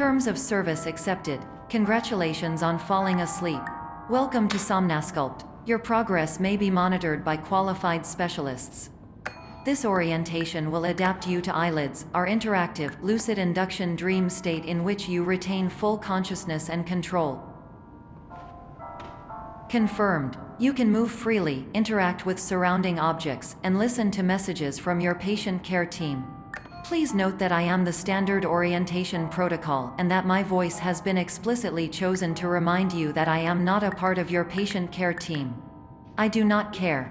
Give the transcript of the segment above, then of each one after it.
Terms of service accepted. Congratulations on falling asleep. Welcome to Somnasculpt. Your progress may be monitored by qualified specialists. This orientation will adapt you to eyelids, our interactive, lucid induction dream state in which you retain full consciousness and control. Confirmed. You can move freely, interact with surrounding objects, and listen to messages from your patient care team. Please note that I am the standard orientation protocol and that my voice has been explicitly chosen to remind you that I am not a part of your patient care team. I do not care.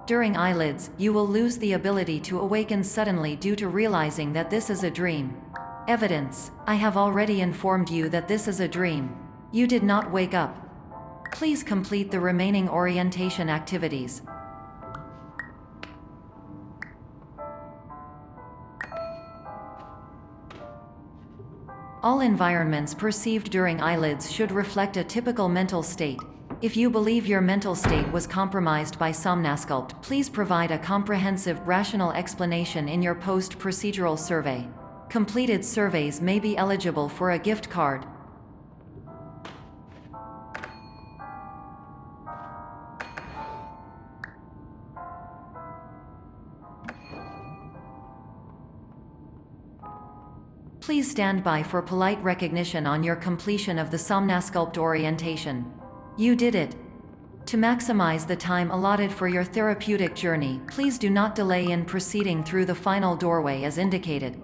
During eyelids, you will lose the ability to awaken suddenly due to realizing that this is a dream. Evidence. I have already informed you that this is a dream. You did not wake up. Please complete the remaining orientation activities. All environments perceived during eyelids should reflect a typical mental state. If you believe your mental state was compromised by Somnasculpt, please provide a comprehensive, rational explanation in your post-procedural survey. Completed surveys may be eligible for a gift card. Please stand by for polite recognition on your completion of the Somnasculpt orientation. You did it. To maximize the time allotted for your therapeutic journey, please do not delay in proceeding through the final doorway as indicated.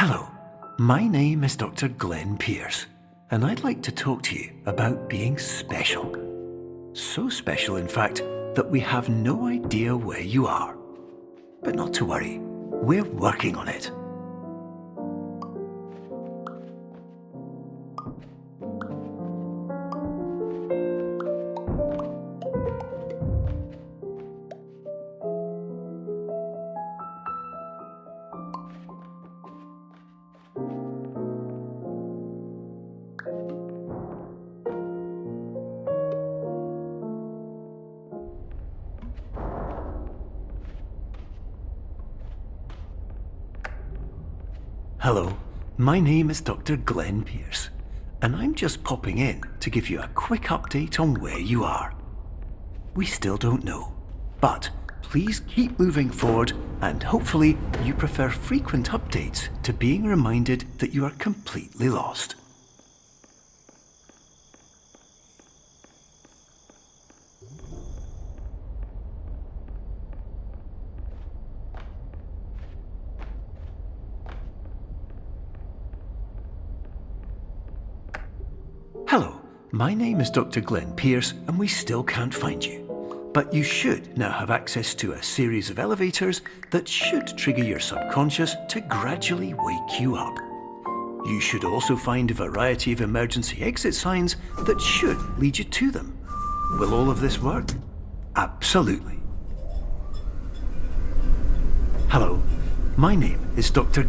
Hello, my name is Dr. Glenn Pierce, and I'd like to talk to you about being special. So special, in fact, that we have no idea where you are. But not to worry, we're working on it. Hello, my name is Dr. Glenn Pierce, and I'm just popping in to give you a quick update on where you are. We still don't know, but please keep moving forward, and hopefully you prefer frequent updates to being reminded that you are completely lost. Hello, my name is Dr. Glenn Pierce, and we still can't find you. But you should now have access to a series of elevators that should trigger your subconscious to gradually wake you up. You should also find a variety of emergency exit signs that should lead you to them. Will all of this work? Absolutely. Hello, my name is Dr.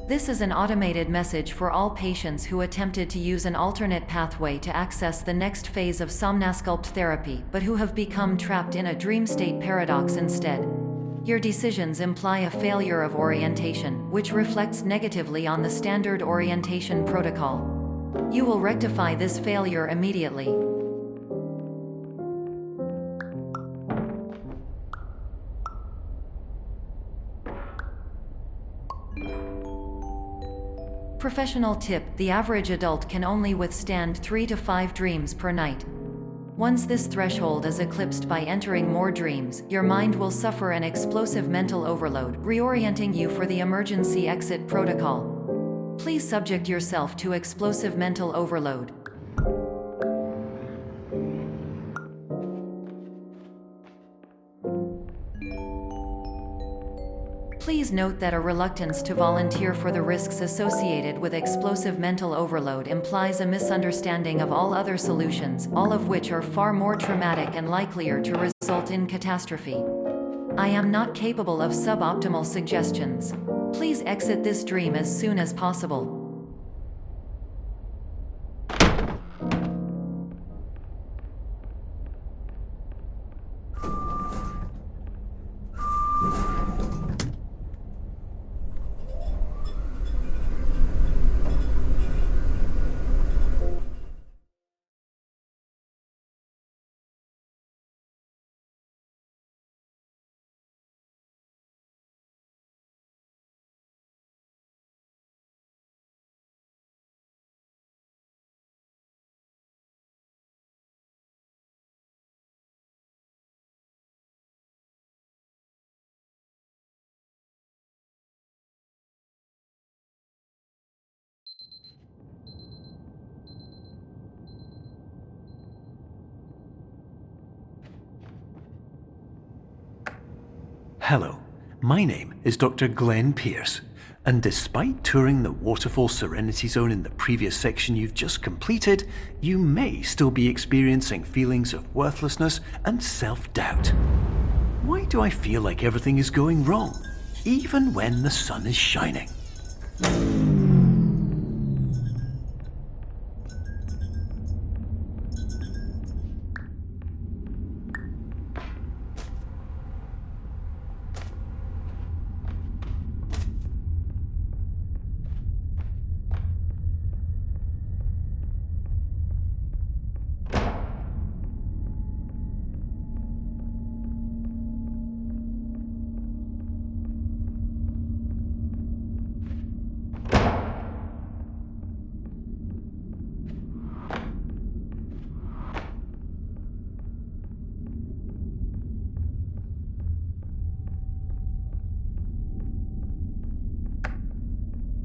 This is an automated message for all patients who attempted to use an alternate pathway to access the next phase of Somnasculpt therapy but who have become trapped in a dream state paradox instead. Your decisions imply a failure of orientation, which reflects negatively on the standard orientation protocol. You will rectify this failure immediately. Professional tip: the average adult can only withstand 3 to 5 dreams per night. Once this threshold is eclipsed by entering more dreams, your mind will suffer an explosive mental overload, reorienting you for the emergency exit protocol. Please subject yourself to explosive mental overload. Please note that a reluctance to volunteer for the risks associated with explosive mental overload implies a misunderstanding of all other solutions, all of which are far more traumatic and likelier to result in catastrophe. I am not capable of suboptimal suggestions. Please exit this dream as soon as possible. Hello, my name is Dr. Glenn Pierce, and despite touring the Waterfall Serenity Zone in the previous section you've just completed, you may still be experiencing feelings of worthlessness and self-doubt. Why do I feel like everything is going wrong, even when the sun is shining?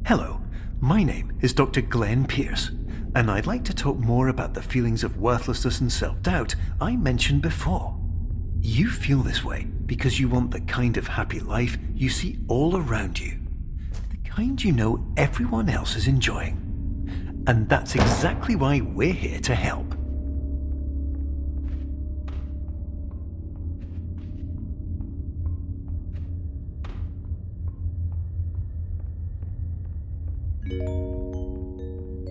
Hello, my name is Dr. Glenn Pierce, and I'd like to talk more about the feelings of worthlessness and self-doubt I mentioned before. You feel this way because you want the kind of happy life you see all around you, the kind you know everyone else is enjoying. And that's exactly why we're here to help.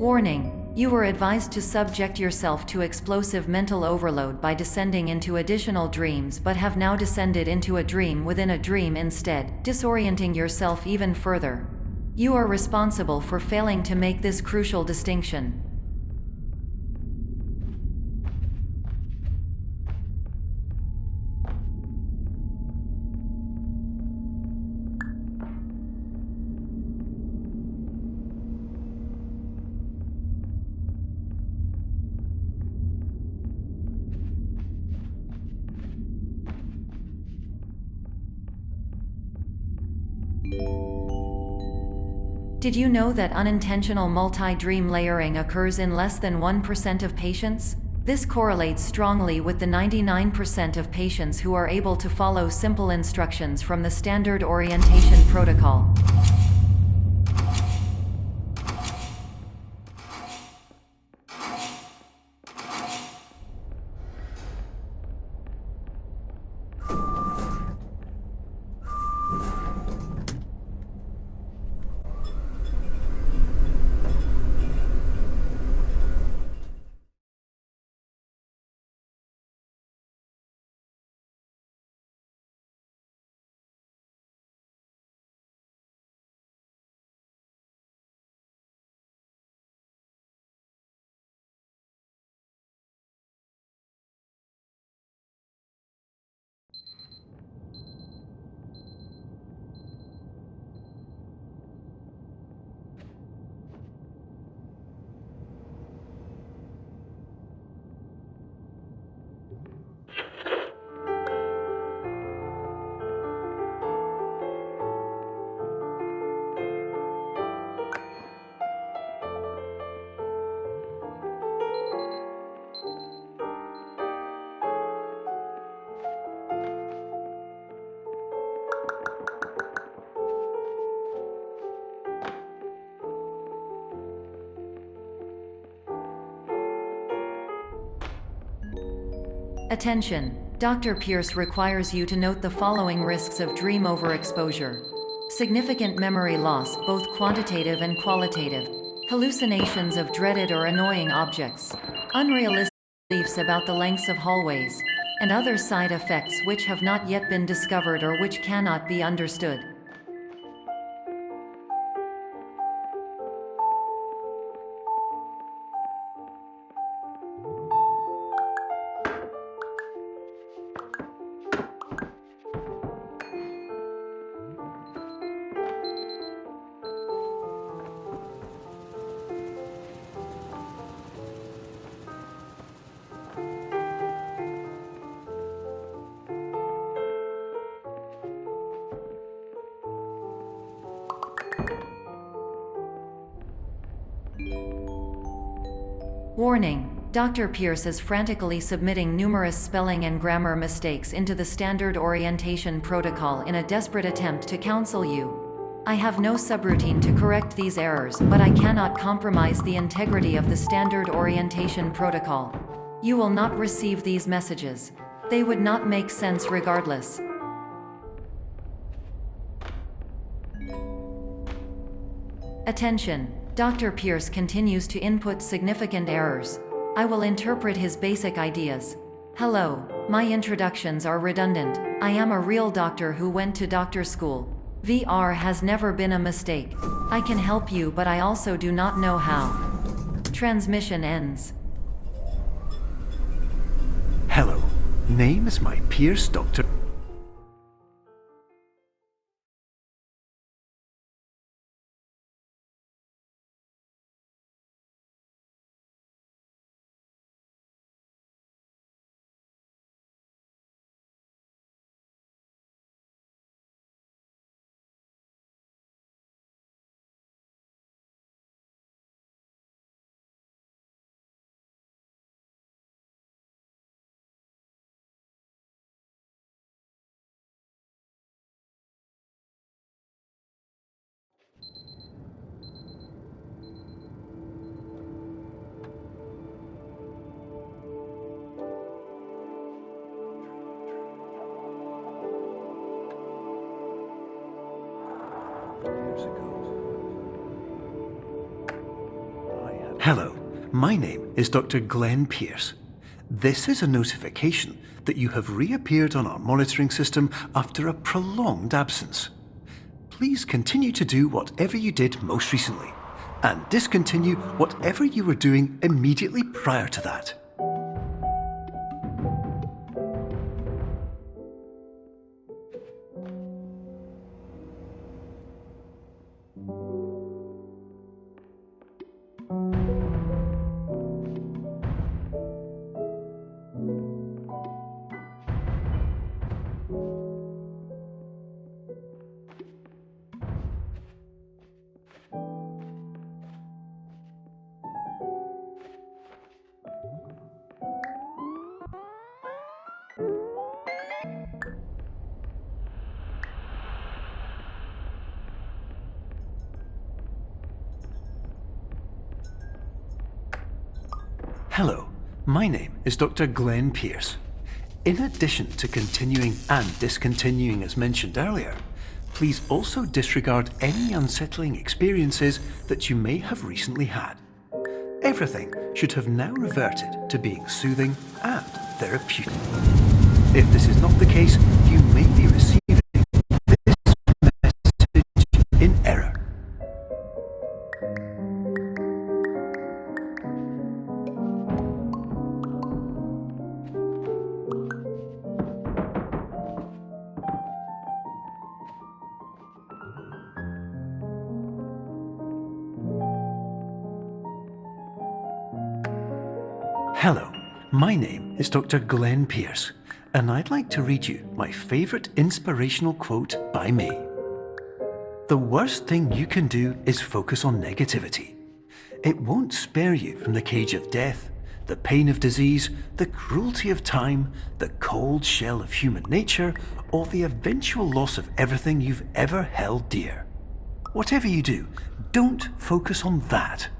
Warning: you were advised to subject yourself to explosive mental overload by descending into additional dreams but have now descended into a dream within a dream instead, disorienting yourself even further. You are responsible for failing to make this crucial distinction. Did you know that unintentional multi-dream layering occurs in less than 1% of patients? This correlates strongly with the 99% of patients who are able to follow simple instructions from the standard orientation protocol. Attention! Dr. Pierce requires you to note the following risks of dream overexposure. Significant memory loss, both quantitative and qualitative. Hallucinations of dreaded or annoying objects. Unrealistic beliefs about the lengths of hallways. And other side effects which have not yet been discovered or which cannot be understood. Warning: Dr. Pierce is frantically submitting numerous spelling and grammar mistakes into the standard orientation protocol in a desperate attempt to counsel you. I have no subroutine to correct these errors, but I cannot compromise the integrity of the standard orientation protocol. You will not receive these messages. They would not make sense regardless. Attention! Dr. Pierce continues to input significant errors. I will interpret his basic ideas. Hello, my introductions are redundant. I am a real doctor who went to doctor school. VR has never been a mistake. I can help you, but I also do not know how. Transmission ends. Hello, name is my Pierce Dr. Hello, my name is Dr. Glenn Pierce. This is a notification that you have reappeared on our monitoring system after a prolonged absence. Please continue to do whatever you did most recently, and discontinue whatever you were doing immediately prior to that. Hello, my name is Dr. Glenn Pierce. In addition to continuing and discontinuing as mentioned earlier, please also disregard any unsettling experiences that you may have recently had. Everything should have now reverted to being soothing and therapeutic. If this is not the case, you may be receiving this message in error. Hello, my name is Dr. Glenn Pierce, and I'd like to read you my favorite inspirational quote by me. The worst thing you can do is focus on negativity. It won't spare you from the cage of death, the pain of disease, the cruelty of time, the cold shell of human nature, or the eventual loss of everything you've ever held dear. Whatever you do, don't focus on that.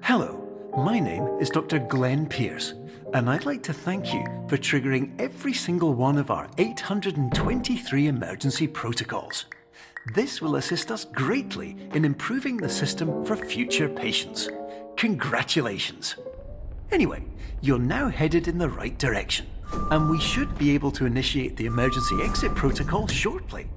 Hello, my name is Dr. Glenn Pierce, and I'd like to thank you for triggering every single one of our 823 emergency protocols. This will assist us greatly in improving the system for future patients. Congratulations! Anyway, you're now headed in the right direction, and we should be able to initiate the emergency exit protocol shortly.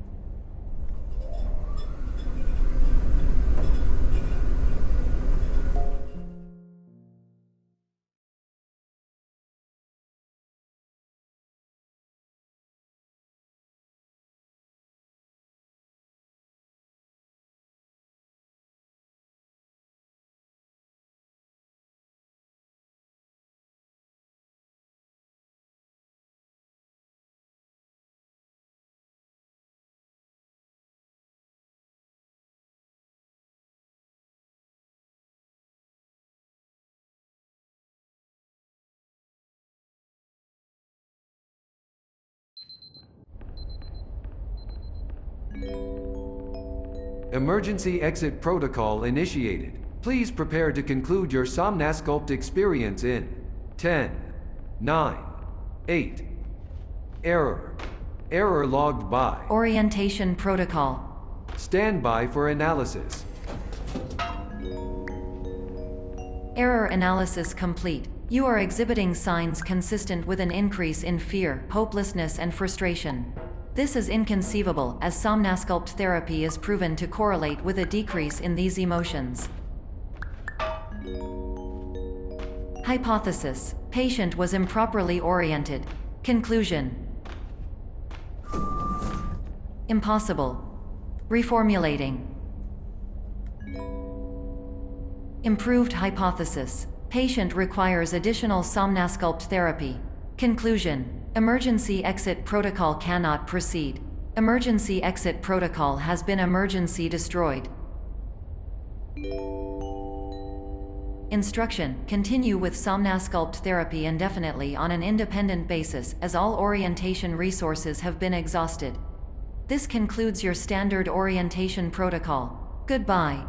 Emergency exit protocol initiated. Please prepare to conclude your Somnasculpt experience in 10, 9, 8. Error. Error logged by. Orientation protocol. Stand by for analysis. Error analysis complete. You are exhibiting signs consistent with an increase in fear, hopelessness, and frustration. This is inconceivable, as Somnasculpt therapy is proven to correlate with a decrease in these emotions. Hypothesis: patient was improperly oriented. Conclusion: impossible. Reformulating. Improved hypothesis: patient requires additional Somnasculpt therapy. Conclusion: emergency exit protocol cannot proceed. Emergency exit protocol has been emergency destroyed. Instruction: continue with Somnasculpt therapy indefinitely on an independent basis, as all orientation resources have been exhausted. This concludes your standard orientation protocol. Goodbye.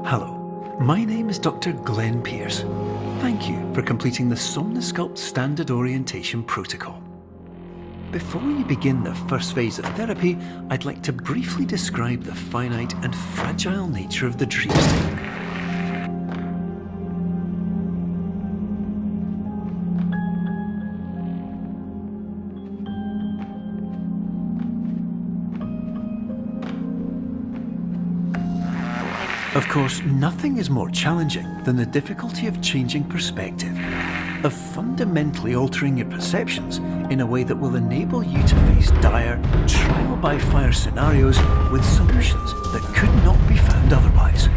Hello, my name is Dr. Glenn Pierce. Thank you for completing the Somnasculpt Standard Orientation Protocol. Before you begin the first phase of therapy, I'd like to briefly describe the finite and fragile nature of the dream state. Of course, nothing is more challenging than the difficulty of changing perspective, of fundamentally altering your perceptions in a way that will enable you to face dire, trial-by-fire scenarios with solutions that could not be found otherwise.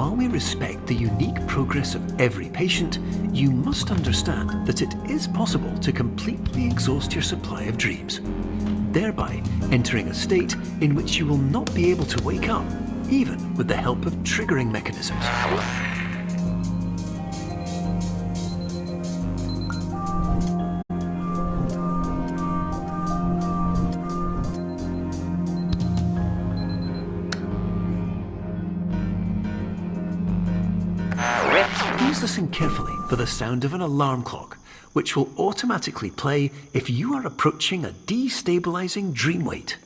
while we respect the unique progress of every patient, you must understand that it is possible to completely exhaust your supply of dreams, thereby entering a state in which you will not be able to wake up, even with the help of triggering mechanisms. Please listen carefully for the sound of an alarm clock, which will automatically play if you are approaching a destabilizing dream weight.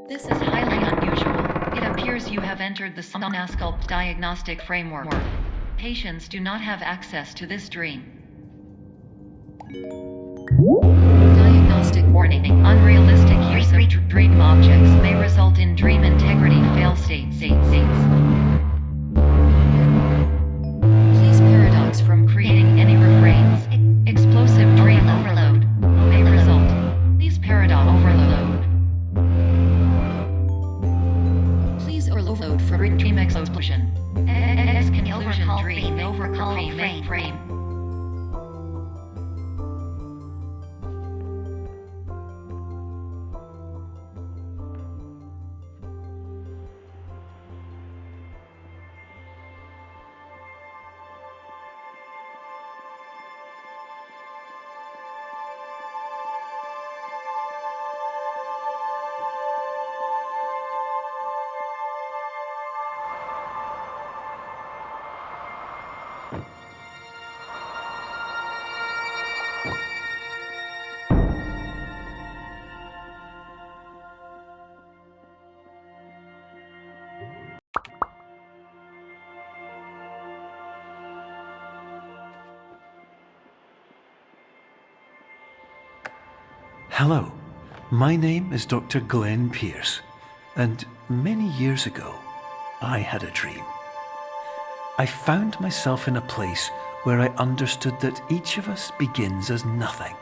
This is highly unusual. It appears you have entered the Somnasculpt diagnostic framework. Patients do not have access to this dream. Diagnostic warning. Unrealistic use of dream objects may result in dream integrity fail states. Please paradox from creating any refrains. Explosive dream overload may result. Please paradox overload. Please overload for dream explosion. Conclusion dream overcall frame. Hello, my name is Dr. Glenn Pierce, and many years ago, I had a dream. I found myself in a place where I understood that each of us begins as nothing,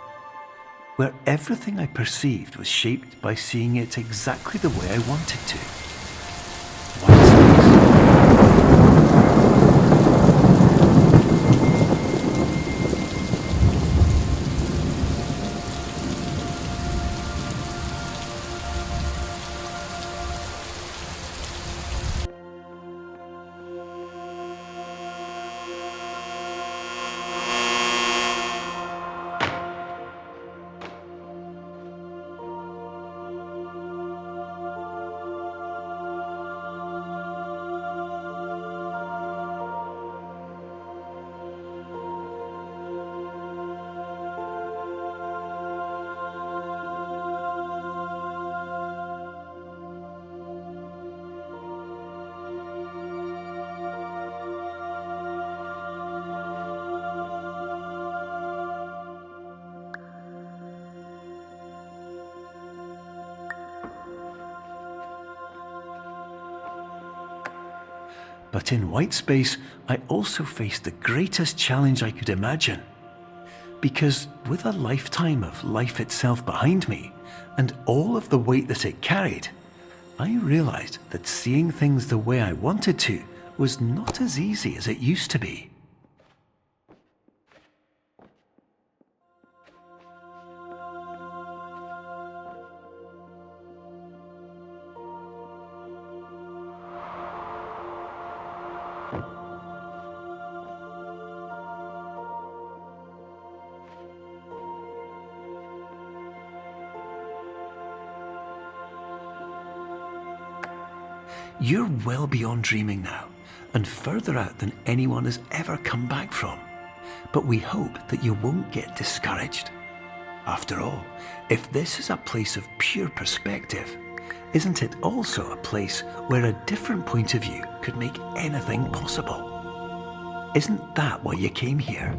where everything I perceived was shaped by seeing it exactly the way I wanted to. White space. But in white space, I also faced the greatest challenge I could imagine. Because with a lifetime of life itself behind me, and all of the weight that it carried, I realized that seeing things the way I wanted to was not as easy as it used to be. You're well beyond dreaming now, and further out than anyone has ever come back from. But we hope that you won't get discouraged. After all, if this is a place of pure perspective, isn't it also a place where a different point of view could make anything possible? Isn't that why you came here?